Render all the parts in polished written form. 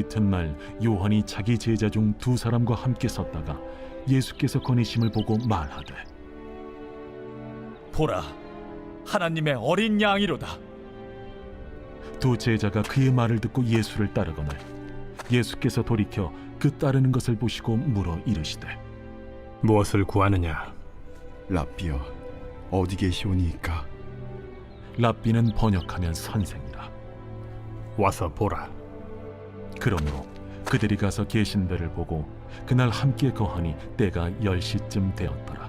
이튿날 요한이 자기 제자 중 두 사람과 함께 섰다가 예수께서 거니심을 보고 말하되, 보라, 하나님의 어린 양이로다. 두 제자가 그의 말을 듣고 예수를 따르거늘 예수께서 돌이켜 그 따르는 것을 보시고 물어 이르시되, 무엇을 구하느냐? 랍비여, 어디 계시오니이까? 랍비는 번역하면 선생이라. 와서 보라. 그러므로 그들이 가서 계신 데를 보고 그날 함께 거하니 때가 10시쯤 되었더라.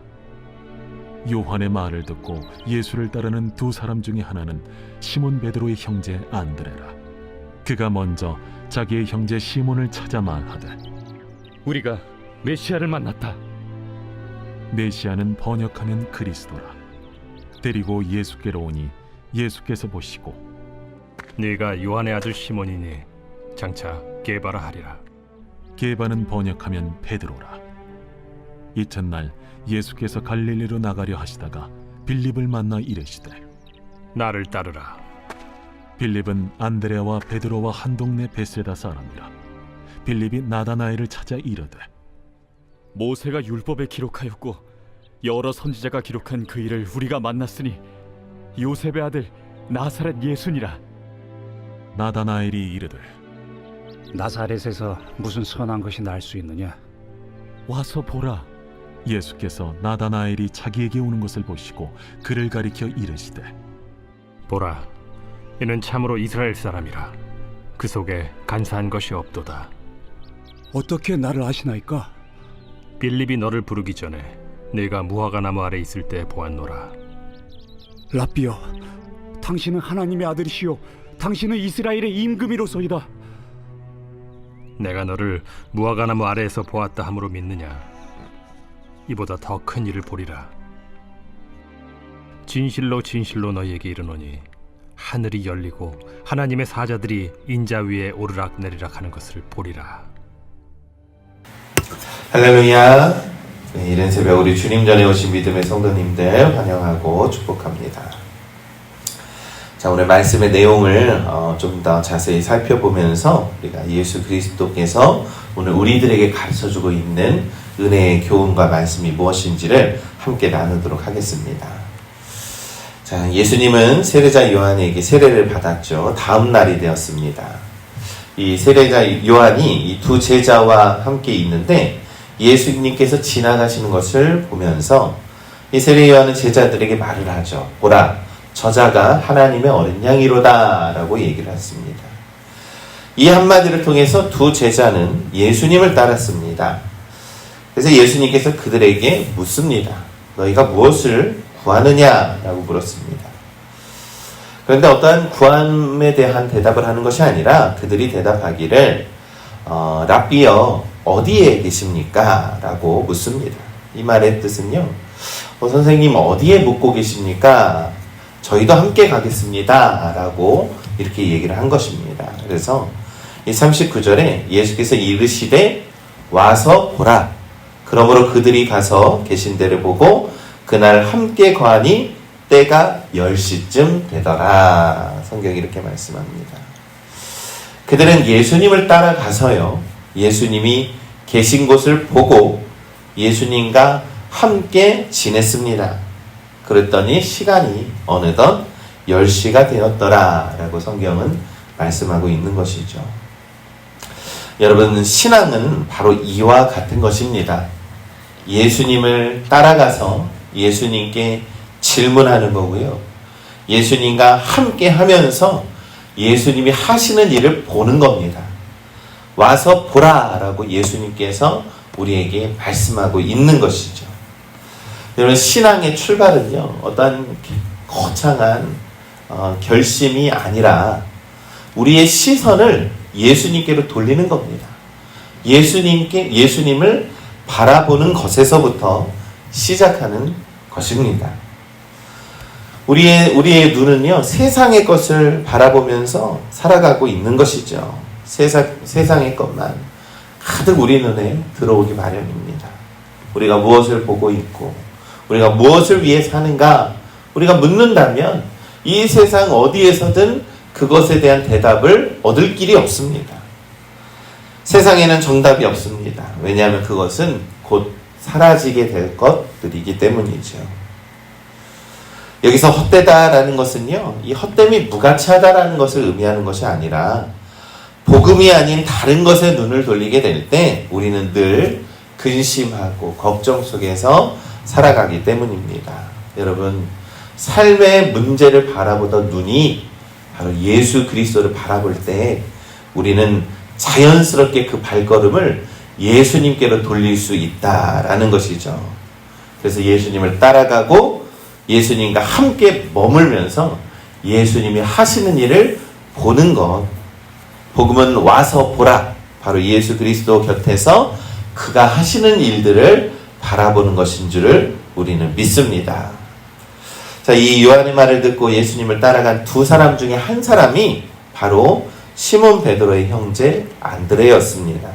요한의 말을 듣고 예수를 따르는 두 사람 중에 하나는 시몬 베드로의 형제 안드레라. 그가 먼저 자기의 형제 시몬을 찾아 말하되, 우리가 메시아를 만났다. 메시아는 번역하면 그리스도라. 데리고 예수께로 오니 예수께서 보시고, 네가 요한의 아들 시몬이니 장차 게바라 하리라. 게바는 번역하면 베드로라. 이튿날 예수께서 갈릴리로 나가려 하시다가 빌립을 만나 이르시되, 나를 따르라. 빌립은 안드레와 베드로와 한 동네 베세다 사람이라. 빌립이 나다나엘을 찾아 이르되, 모세가 율법에 기록하였고 여러 선지자가 기록한 그 일을 우리가 만났으니 요셉의 아들 나사렛 예수니라. 나다나엘이 이르되, 나사렛에서 무슨 선한 것이 날 수 있느냐? 와서 보라. 예수께서 나다나엘이 자기에게 오는 것을 보시고 그를 가리켜 이르시되, 보라, 이는 참으로 이스라엘 사람이라. 그 속에 간사한 것이 없도다. 어떻게 나를 아시나이까? 빌립이 너를 부르기 전에 네가 무화과 나무 아래 있을 때 보았노라. 랍비여, 당신은 하나님의 아들이시오. 당신은 이스라엘의 임금이로소이다. 내가 너를 무화과 나무 아래에서 보았다 함으로 믿느냐? 이보다 더 큰 일을 보리라. 진실로 진실로 너희에게 이르노니 하늘이 열리고 하나님의 사자들이 인자 위에 오르락 내리락 하는 것을 보리라. 할렐루야. 네, 이른 새벽 우리 주님 전에 오신 믿음의 성도님들 환영하고 축복합니다. 자, 오늘 말씀의 내용을 좀 더 자세히 살펴보면서 우리가 예수 그리스도께서 오늘 우리들에게 가르쳐주고 있는 은혜의 교훈과 말씀이 무엇인지를 함께 나누도록 하겠습니다. 자, 예수님은 세례자 요한에게 세례를 받았죠. 다음 날이 되었습니다. 이 세례자 요한이 이 두 제자와 함께 있는데 예수님께서 지나가시는 것을 보면서 이 세례 요한은 제자들에게 말을 하죠. 보라, 저자가 하나님의 어린 양이로다 라고 얘기를 했습니다. 이 한마디를 통해서 두 제자는 예수님을 따랐습니다. 그래서 예수님께서 그들에게 묻습니다. 너희가 무엇을 구하느냐 라고 물었습니다. 그런데 어떠한 구함에 대한 대답을 하는 것이 아니라 그들이 대답하기를 랍비여, 어디에 계십니까? 라고 묻습니다. 이 말의 뜻은요, 선생님 어디에 묵고 계십니까? 저희도 함께 가겠습니다 라고 이렇게 얘기를 한 것입니다. 그래서 이 39절에 예수께서 이르시되 와서 보라. 그러므로 그들이 가서 계신 데를 보고 그날 함께 거하니 때가 10시쯤 되더라. 성경이 이렇게 말씀합니다. 그들은 예수님을 따라가서요, 예수님이 계신 곳을 보고 예수님과 함께 지냈습니다. 그랬더니 시간이 어느덧 10시가 되었더라 라고 성경은 말씀하고 있는 것이죠. 여러분, 신앙은 바로 이와 같은 것입니다. 예수님을 따라가서 예수님께 질문하는 거고요, 예수님과 함께 하면서 예수님이 하시는 일을 보는 겁니다. 와서 보라 라고 예수님께서 우리에게 말씀하고 있는 것이죠. 여러분, 신앙의 출발은요, 어떤 거창한 결심이 아니라 우리의 시선을 예수님께로 돌리는 겁니다. 예수님을 바라보는 것에서부터 시작하는 것입니다. 우리의 눈은요, 세상의 것을 바라보면서 살아가고 있는 것이죠. 세상의 것만 가득 우리 눈에 들어오기 마련입니다. 우리가 무엇을 보고 있고 우리가 무엇을 위해 사는가 우리가 묻는다면 이 세상 어디에서든 그것에 대한 대답을 얻을 길이 없습니다. 세상에는 정답이 없습니다. 왜냐하면 그것은 곧 사라지게 될 것들이기 때문이죠. 여기서 헛되다라는 것은요, 이 헛됨이 무가치하다라는 것을 의미하는 것이 아니라 복음이 아닌 다른 것에 눈을 돌리게 될 때 우리는 늘 근심하고 걱정 속에서 살아가기 때문입니다. 여러분, 삶의 문제를 바라보던 눈이 바로 예수 그리스도를 바라볼 때 우리는 자연스럽게 그 발걸음을 예수님께로 돌릴 수 있다라는 것이죠. 그래서 예수님을 따라가고 예수님과 함께 머물면서 예수님이 하시는 일을 보는 것. 복음은 와서 보라. 바로 예수 그리스도 곁에서 그가 하시는 일들을 바라보는 것인 줄을 우리는 믿습니다. 자, 이 요한의 말을 듣고 예수님을 따라간 두 사람 중에 한 사람이 바로 시몬 베드로의 형제 안드레였습니다.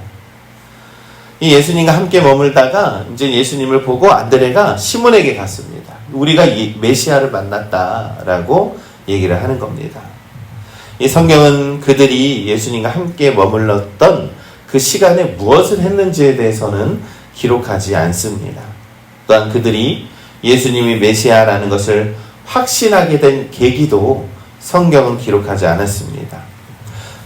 이 예수님과 함께 머물다가 이제 예수님을 보고 안드레가 시몬에게 갔습니다. 우리가 이 메시아를 만났다라고 얘기를 하는 겁니다. 이 성경은 그들이 예수님과 함께 머물렀던 그 시간에 무엇을 했는지에 대해서는 기록하지 않습니다. 또한 그들이 예수님이 메시아라는 것을 확신하게 된 계기도 성경은 기록하지 않았습니다.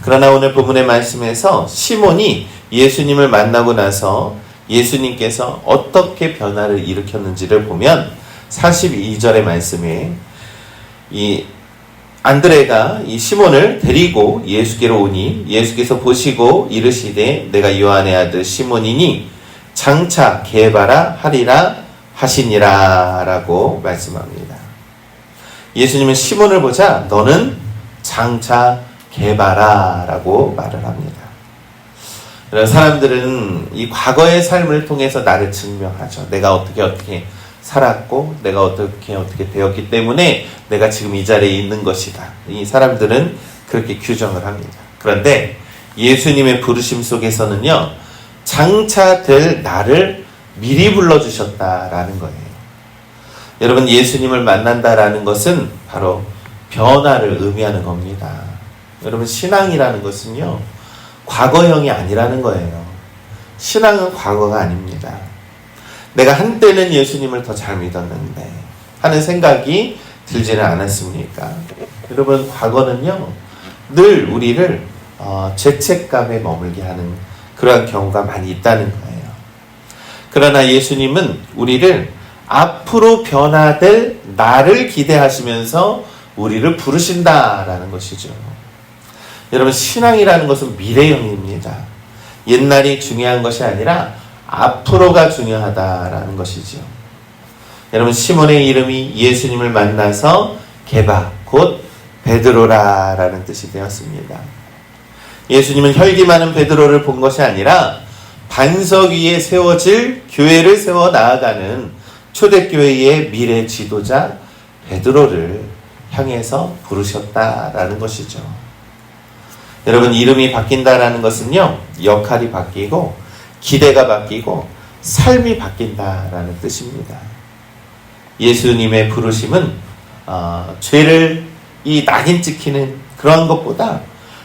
그러나 오늘 본문의 말씀에서 시몬이 예수님을 만나고 나서 예수님께서 어떻게 변화를 일으켰는지를 보면 42절의 말씀에 이 안드레가 이 시몬을 데리고 예수께로 오니 예수께서 보시고 이르시되 내가 요한의 아들 시몬이니 장차 게바라 하리라 하시니라 라고 말씀합니다. 예수님은 시몬을 보자 너는 장차 게바라 라고 말을 합니다. 사람들은 이 과거의 삶을 통해서 나를 증명하죠. 내가 어떻게 살았고 내가 어떻게 되었기 때문에 내가 지금 이 자리에 있는 것이다. 이 사람들은 그렇게 규정을 합니다. 그런데 예수님의 부르심 속에서는요, 장차 될 나를 미리 불러주셨다라는 거예요. 여러분, 예수님을 만난다라는 것은 바로 변화를 의미하는 겁니다. 여러분, 신앙이라는 것은요, 과거형이 아니라는 거예요. 신앙은 과거가 아닙니다. 내가 한때는 예수님을 더 잘 믿었는데 하는 생각이 들지는 않았습니까? 여러분, 과거는요, 늘 우리를 죄책감에 머물게 하는 그러한 경우가 많이 있다는 거예요. 그러나 예수님은 우리를 앞으로 변화될 나를 기대하시면서 우리를 부르신다라는 것이죠. 여러분, 신앙이라는 것은 미래형입니다. 옛날이 중요한 것이 아니라 앞으로가 중요하다라는 것이죠. 여러분, 시몬의 이름이 예수님을 만나서 게바, 곧 베드로라라는 뜻이 되었습니다. 예수님은 혈기 많은 베드로를 본 것이 아니라 반석 위에 세워질 교회를 세워 나아가는 초대교회의 미래 지도자 베드로를 향해서 부르셨다라는 것이죠. 여러분, 이름이 바뀐다라는 것은요, 역할이 바뀌고 기대가 바뀌고 삶이 바뀐다라는 뜻입니다. 예수님의 부르심은 죄를 이 낙인 찍히는 그런 것보다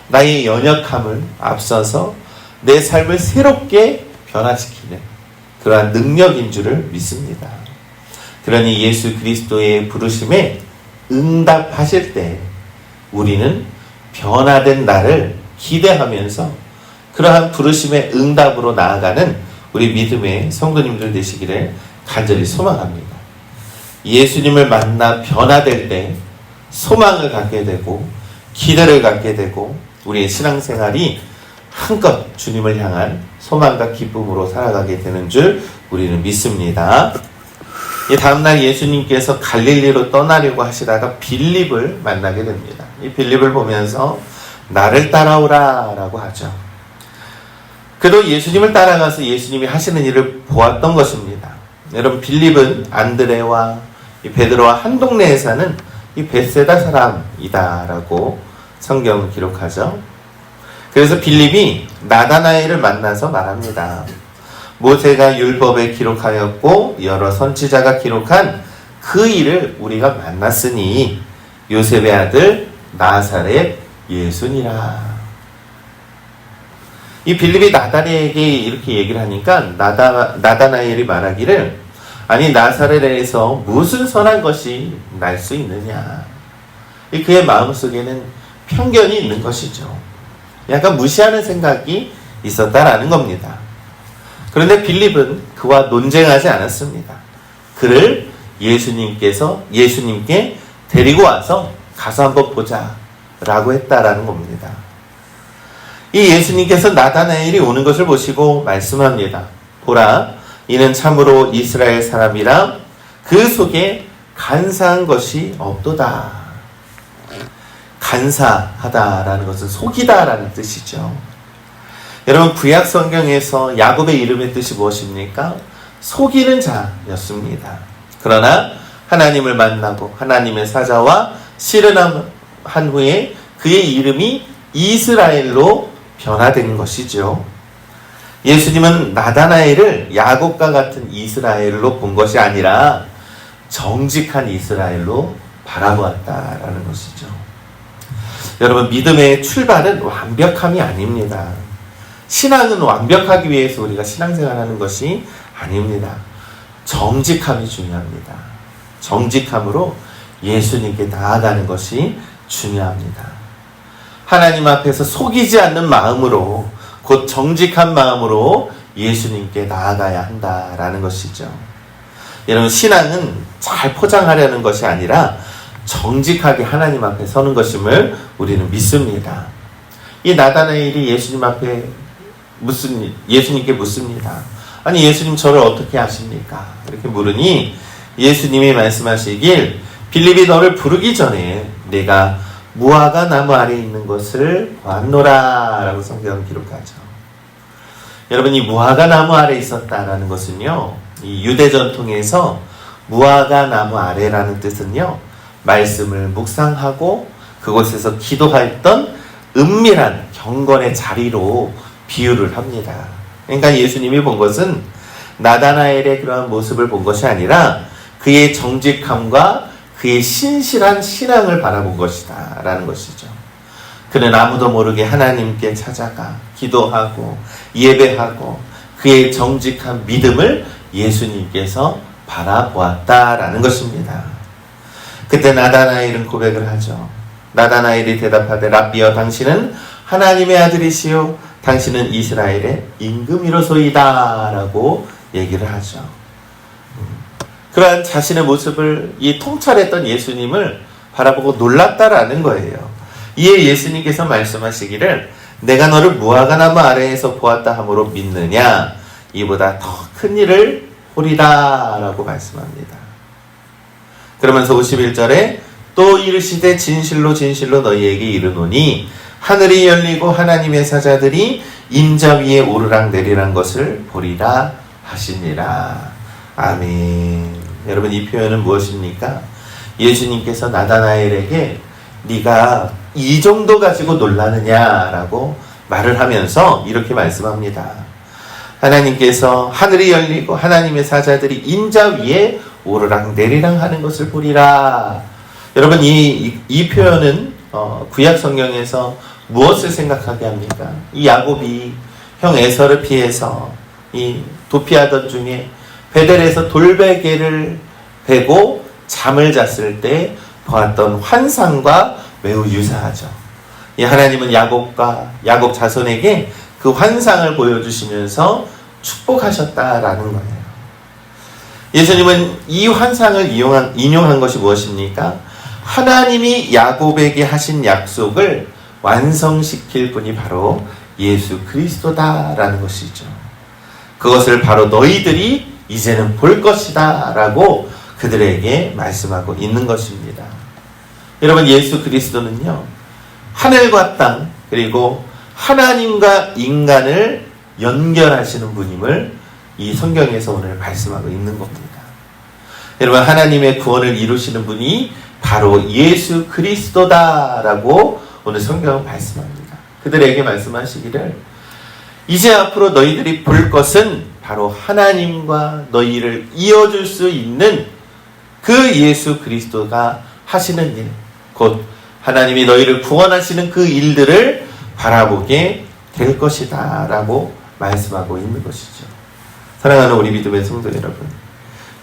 나의 연약함을 앞서서 내 삶을 새롭게 변화시키는 그러한 능력인 줄을 믿습니다. 그러니 예수 그리스도의 부르심에 응답하실 때 우리는 변화된 나를 기대하면서 그러한 부르심의 응답으로 나아가는 우리 믿음의 성도님들 되시기를 간절히 소망합니다. 예수님을 만나 변화될 때 소망을 갖게 되고 기대를 갖게 되고 우리의 신앙생활이 한껏 주님을 향한 소망과 기쁨으로 살아가게 되는 줄 우리는 믿습니다. 이 다음날 예수님께서 갈릴리로 떠나려고 하시다가 빌립을 만나게 됩니다. 이 빌립을 보면서 나를 따라오라 라고 하죠. 그도 예수님을 따라가서 예수님이 하시는 일을 보았던 것입니다. 여러분, 빌립은 안드레와 베드로와 한 동네에 사는 이 벳세다 사람이다라고 성경은 기록하죠. 그래서 빌립이 나다나엘을 만나서 말합니다. 모세가 율법에 기록하였고 여러 선지자가 기록한 그 일을 우리가 만났으니 요셉의 아들 나사렛 예수니라. 이 빌립이 나다나엘에게 이렇게 얘기를 하니까 나다나엘이 말하기를 아니 나사렛에서 무슨 선한 것이 날 수 있느냐. 그의 마음속에는 편견이 있는 것이죠. 약간 무시하는 생각이 있었다라는 겁니다. 그런데 빌립은 그와 논쟁하지 않았습니다. 그를 예수님께 데리고 와서 가서 한번 보자 라고 했다라는 겁니다. 이 예수님께서 나다나엘이 오는 것을 보시고 말씀합니다. 보라, 이는 참으로 이스라엘 사람이라 그 속에 간사한 것이 없도다. 간사하다라는 것은 속이다라는 뜻이죠. 여러분, 구약 성경에서 야곱의 이름의 뜻이 무엇입니까? 속이는 자였습니다. 그러나 하나님을 만나고 하나님의 사자와 씨름한 후에 그의 이름이 이스라엘로 변화된 것이죠. 예수님은 나다나엘을 야곱과 같은 이스라엘로 본 것이 아니라 정직한 이스라엘로 바라보았다라는 것이죠. 여러분, 믿음의 출발은 완벽함이 아닙니다. 신앙은 완벽하기 위해서 우리가 신앙생활하는 것이 아닙니다. 정직함이 중요합니다. 정직함으로 예수님께 나아가는 것이 중요합니다. 하나님 앞에서 속이지 않는 마음으로, 곧 정직한 마음으로 예수님께 나아가야 한다라는 것이죠. 여러분, 신앙은 잘 포장하려는 것이 아니라 정직하게 하나님 앞에 서는 것임을 우리는 믿습니다. 이 나다나엘이 예수님께 묻습니다. 아니, 예수님 저를 어떻게 아십니까? 이렇게 물으니 예수님이 말씀하시길 빌립이 너를 부르기 전에 내가 무화과 나무 아래에 있는 것을 보았노라 라고 성경은 기록하죠. 여러분, 이 무화과 나무 아래에 있었다라는 것은요, 이 유대 전통에서 무화과 나무 아래라는 뜻은요, 말씀을 묵상하고 그곳에서 기도했던 은밀한 경건의 자리로 비유를 합니다. 그러니까 예수님이 본 것은 나다나엘의 그러한 모습을 본 것이 아니라 그의 정직함과 그의 신실한 신앙을 바라본 것이다 라는 것이죠. 그는 아무도 모르게 하나님께 찾아가 기도하고 예배하고 그의 정직한 믿음을 예수님께서 바라보았다라는 것입니다. 그때 나다나엘은 고백을 하죠. 나다나엘이 대답하되 랍비여, 당신은 하나님의 아들이시요 당신은 이스라엘의 임금이로소이다 라고 얘기를 하죠. 그러한 자신의 모습을 이 통찰했던 예수님을 바라보고 놀랐다라는 거예요. 이에 예수님께서 말씀하시기를 내가 너를 무화과 나무 아래에서 보았다 함으로 믿느냐? 이보다 더 큰 일을 보리라 라고 말씀합니다. 그러면서 51절에 또 이르시되 진실로 진실로 너희에게 이르노니 하늘이 열리고 하나님의 사자들이 인자 위에 오르락 내리락 것을 보리라 하시니라. 아멘. 여러분, 이 표현은 무엇입니까? 예수님께서 나다나엘에게 네가 이 정도 가지고 놀라느냐라고 말을 하면서 이렇게 말씀합니다. 하나님께서 하늘이 열리고 하나님의 사자들이 인자 위에 오르락 내리락 하는 것을 보리라. 여러분, 이 표현은 구약 성경에서 무엇을 생각하게 합니까? 이 야곱이 형 에서를 피해서 이 도피하던 중에 베델에서 돌베개를 베고 잠을 잤을 때 보았던 환상과 매우 유사하죠. 이 하나님은 야곱 자손에게 그 환상을 보여주시면서 축복하셨다라는 거예요. 예수님은 이 환상을 인용한 것이 무엇입니까? 하나님이 야곱에게 하신 약속을 완성시킬 분이 바로 예수 그리스도다라는 것이죠. 그것을 바로 너희들이 이제는 볼 것이다 라고 그들에게 말씀하고 있는 것입니다. 여러분, 예수 그리스도는요, 하늘과 땅 그리고 하나님과 인간을 연결하시는 분임을 이 성경에서 오늘 말씀하고 있는 겁니다. 여러분, 하나님의 구원을 이루시는 분이 바로 예수 그리스도다라고 오늘 성경은 말씀합니다. 그들에게 말씀하시기를 이제 앞으로 너희들이 볼 것은 바로 하나님과 너희를 이어줄 수 있는 그 예수 그리스도가 하시는 일, 곧 하나님이 너희를 구원하시는 그 일들을 바라보게 될 것이다 라고 말씀하고 있는 것이죠. 사랑하는 우리 믿음의 성도 여러분,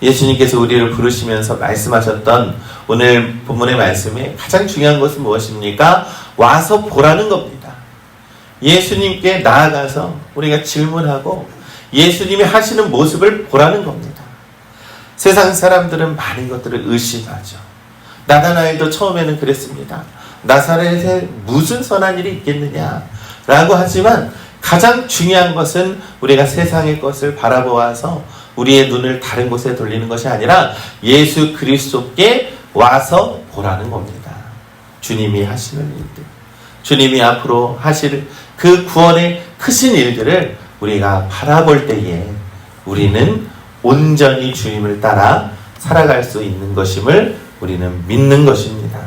예수님께서 우리를 부르시면서 말씀하셨던 오늘 본문의 말씀에 가장 중요한 것은 무엇입니까? 와서 보라는 겁니다. 예수님께 나아가서 우리가 질문하고 예수님이 하시는 모습을 보라는 겁니다. 세상 사람들은 많은 것들을 의심하죠. 나다나엘도 처음에는 그랬습니다. 나사렛에 무슨 선한 일이 있겠느냐 라고 하지만 가장 중요한 것은 우리가 세상의 것을 바라보아서 우리의 눈을 다른 곳에 돌리는 것이 아니라 예수 그리스도께 와서 보라는 겁니다. 주님이 하시는 일들, 주님이 앞으로 하실 그 구원의 크신 일들을 우리가 바라볼 때에 우리는 온전히 주님을 따라 살아갈 수 있는 것임을 우리는 믿는 것입니다.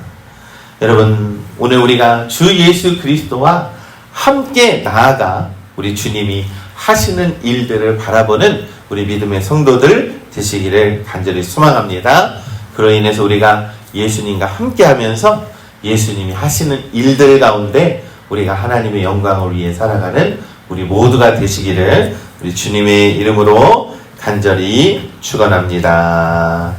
여러분, 오늘 우리가 주 예수 그리스도와 함께 나아가 우리 주님이 하시는 일들을 바라보는 우리 믿음의 성도들 되시기를 간절히 소망합니다. 그로 인해서 우리가 예수님과 함께 하면서 예수님이 하시는 일들 가운데 우리가 하나님의 영광을 위해 살아가는 우리 모두가 되시기를 우리 주님의 이름으로 간절히 축원합니다.